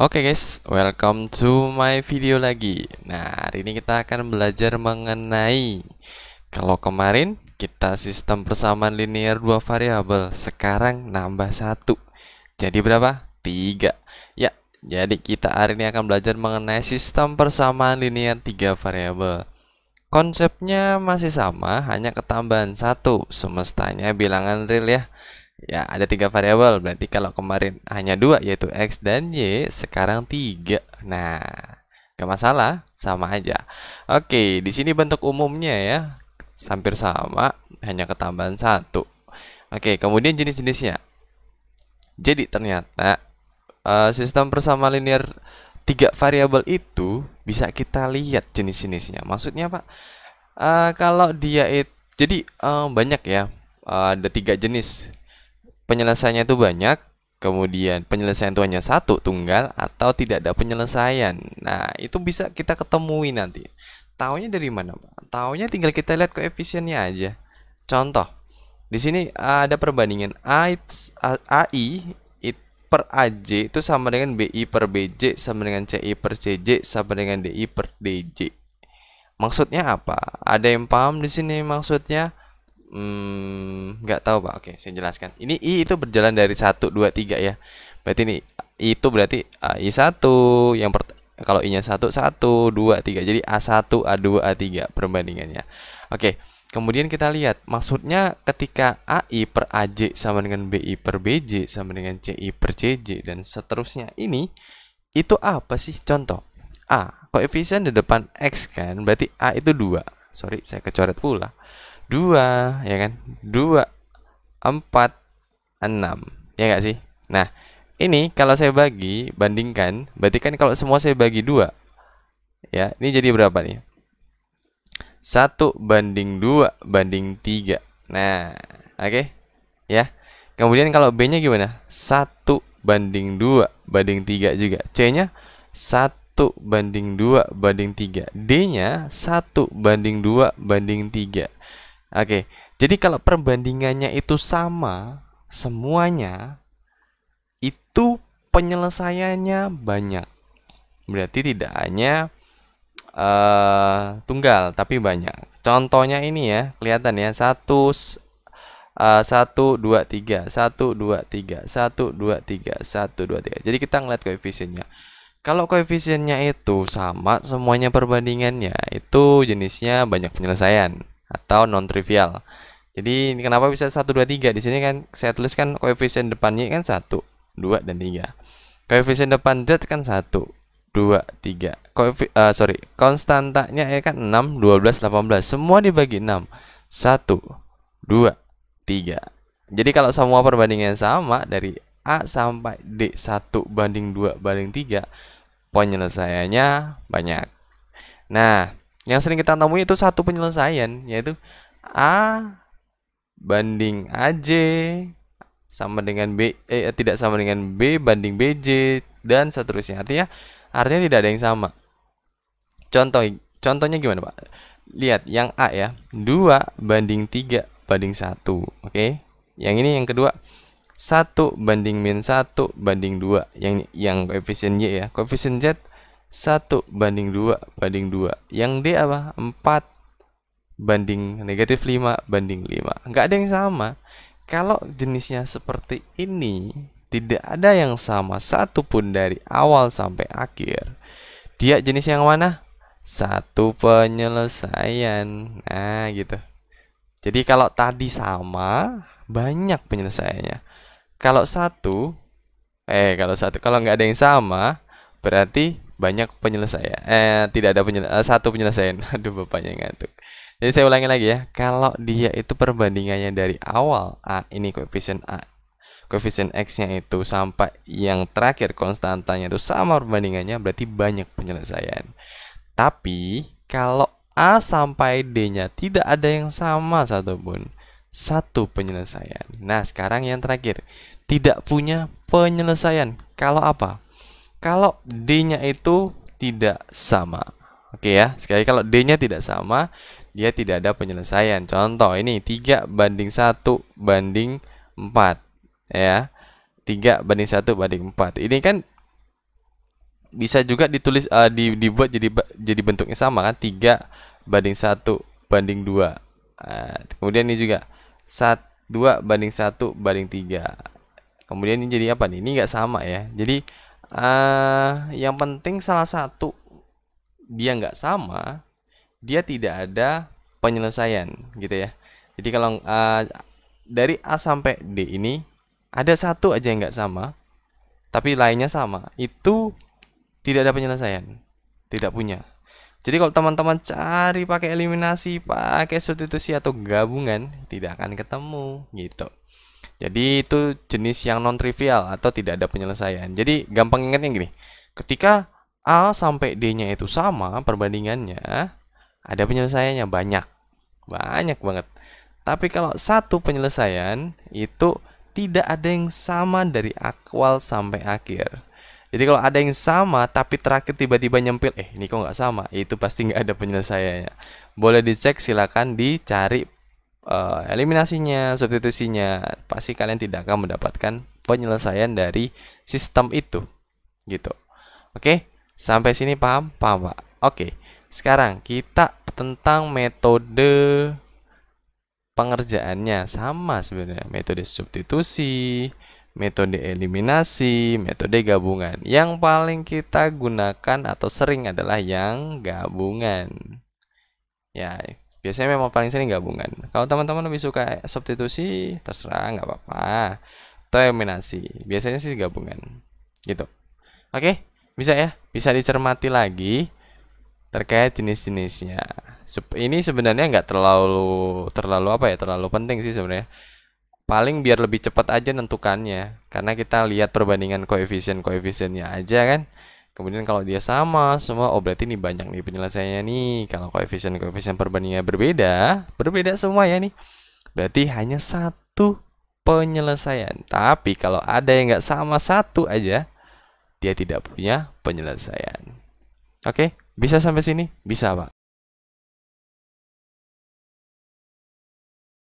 Oke guys, welcome to my video lagi. Nah, hari ini kita akan belajar mengenai kalau kemarin kita sistem persamaan linear dua variabel, sekarang nambah satu. Jadi berapa? 3. Ya, jadi kita hari ini akan belajar mengenai sistem persamaan linear tiga variabel. Konsepnya masih sama, hanya ketambahan satu. Semestanya bilangan real ya. Ya, ada 3 variabel. Berarti kalau kemarin hanya 2, yaitu X dan Y, sekarang 3. Nah, gak masalah, sama aja. Oke, di sini bentuk umumnya ya, hampir sama, hanya ketambahan satu. Oke, kemudian jenis-jenisnya. Jadi ternyata sistem persamaan linear 3 variabel itu bisa kita lihat jenis-jenisnya. Maksudnya Pak, kalau dia itu, jadi banyak ya, ada 3 jenis. Penyelesaiannya itu banyak, kemudian penyelesaian itu hanya satu tunggal atau tidak ada penyelesaian. Nah, itu bisa kita ketemui nanti. Taunya dari mana, Pak? Taunya tinggal kita lihat koefisiennya aja. Contoh, di sini ada perbandingan AI per AJ itu sama dengan BI per BJ sama dengan CI per CJ sama dengan DI per DJ. Maksudnya apa? Ada yang paham di sini maksudnya? Nggak tahu Pak. Oke, saya jelaskan. Ini I itu berjalan dari 1, 2, 3 ya. Berarti ini I itu berarti I1 yang kalau I-nya 1, 1, 2, 3. Jadi A1, A2, A3 perbandingannya. Oke, kemudian kita lihat maksudnya ketika AI per AJ sama dengan BI per BJ sama dengan CI per CJ dan seterusnya ini itu apa sih? Contoh A, koefisien di depan X kan, berarti A itu 2. Sorry, saya kecoret pula. 2 ya kan, 2, 4, 6 ya nggak sih. Nah, ini kalau saya bandingkan, berarti kan kalau semua saya bagi 2 ya, ini jadi berapa nih? 1/2/3. Nah, oke ya. Kemudian kalau B nya gimana? 1/2/3 juga. C nya 1/2/3. D nya 1/2/3. Oke, jadi kalau perbandingannya itu sama semuanya, itu penyelesaiannya banyak. Berarti tidak hanya tunggal, tapi banyak. Contohnya ini ya, kelihatan ya, 1, 1, 2, 3, 1, 2, 3, 1, 2, 3, 1, 2, 3. Jadi kita ngeliat koefisiennya. Kalau koefisiennya itu sama semuanya perbandingannya, itu jenisnya banyak penyelesaian atau non trivial. Jadi kenapa bisa 1, 2, 3? Di sini kan saya tuliskan koefisien depannya kan 1, 2 dan 3. Koefisien depan Z kan 1, 2, 3. Konstantanya ya kan 6, 12, 18. Semua dibagi 6. 1, 2, 3. Jadi kalau semua perbandingan sama dari A sampai D 1/2/3, penyelesaiannya banyak. Nah, yang sering kita temui itu satu penyelesaian, yaitu A banding AJ sama dengan tidak sama dengan B banding BJ dan seterusnya. Artinya tidak ada yang sama. Contohnya gimana, Pak? Lihat yang A ya, 2/3/1. Oke. Yang ini yang kedua 1/-1/2. Yang koefisien Y ya. Koefisien Z 1/2/2. Yang D apa? 4/-5/5. Nggak ada yang sama. Kalau jenisnya seperti ini, tidak ada yang sama satupun dari awal sampai akhir. Dia jenis yang mana? Satu penyelesaian. Nah, gitu. Jadi kalau tadi sama, banyak penyelesaiannya. Kalau kalau nggak ada yang sama, berarti banyak penyelesaian. Tidak ada satu penyelesaian. Aduh, bapaknya ngantuk. Jadi saya ulangi lagi ya. Kalau dia itu perbandingannya dari awal A, ini koefisien A, koefisien X-nya itu sampai yang terakhir konstantanya itu sama perbandingannya, berarti banyak penyelesaian. Tapi kalau A sampai D-nya tidak ada yang sama satupun, satu penyelesaian. Nah, sekarang yang terakhir, tidak punya penyelesaian. Kalau apa? Kalau D-nya itu tidak sama. Oke ya, sekali kalau D-nya tidak sama, dia tidak ada penyelesaian. Contoh ini 3/1/4 ya. 3/1/4. Ini kan bisa juga ditulis dibuat jadi bentuknya sama kan, 3:1:2. Kemudian ini juga 2:1:3. Kemudian ini jadi apa nih? Ini nggak sama ya. Jadi yang penting salah satu dia nggak sama, dia tidak ada penyelesaian gitu ya. Jadi kalau dari A sampai D ini ada satu aja yang nggak sama, tapi lainnya sama, itu tidak ada penyelesaian, tidak punya. Jadi kalau teman-teman cari pakai eliminasi, pakai substitusi atau gabungan, tidak akan ketemu gitu. Jadi itu jenis yang non trivial atau tidak ada penyelesaian. Jadi gampang ingatnya gini, ketika A sampai D-nya itu sama perbandingannya, ada penyelesaiannya banyak banget. Tapi kalau satu penyelesaian itu tidak ada yang sama dari awal sampai akhir. Jadi kalau ada yang sama tapi terakhir tiba-tiba nyempil, ini kok nggak sama, itu pasti nggak ada penyelesaiannya. Boleh dicek, silakan dicari eliminasinya, substitusinya, pasti kalian tidak akan mendapatkan penyelesaian dari sistem itu, gitu. Oke, sampai sini paham Pak? Oke, sekarang kita tentang metode pengerjaannya sama sebenarnya, metode substitusi, metode eliminasi, metode gabungan. Yang paling kita gunakan atau sering adalah yang gabungan. Ya, biasanya memang paling sering gabungan. Kalau teman-teman lebih suka substitusi, terserah, nggak apa-apa. Atau eliminasi, biasanya sih gabungan. Gitu. Oke, bisa ya? Bisa dicermati lagi terkait jenis-jenisnya. Ini sebenarnya nggak terlalu apa ya, terlalu penting sih sebenarnya. Paling biar lebih cepat aja nentukannya, karena kita lihat perbandingan koefisiennya aja kan. Kemudian kalau dia sama semua, berarti ini banyak nih penyelesaiannya nih. Kalau koefisien perbandingannya berbeda semua ya nih, berarti hanya satu penyelesaian. Tapi kalau ada yang nggak sama satu aja, dia tidak punya penyelesaian. Oke, bisa sampai sini? Bisa, Pak.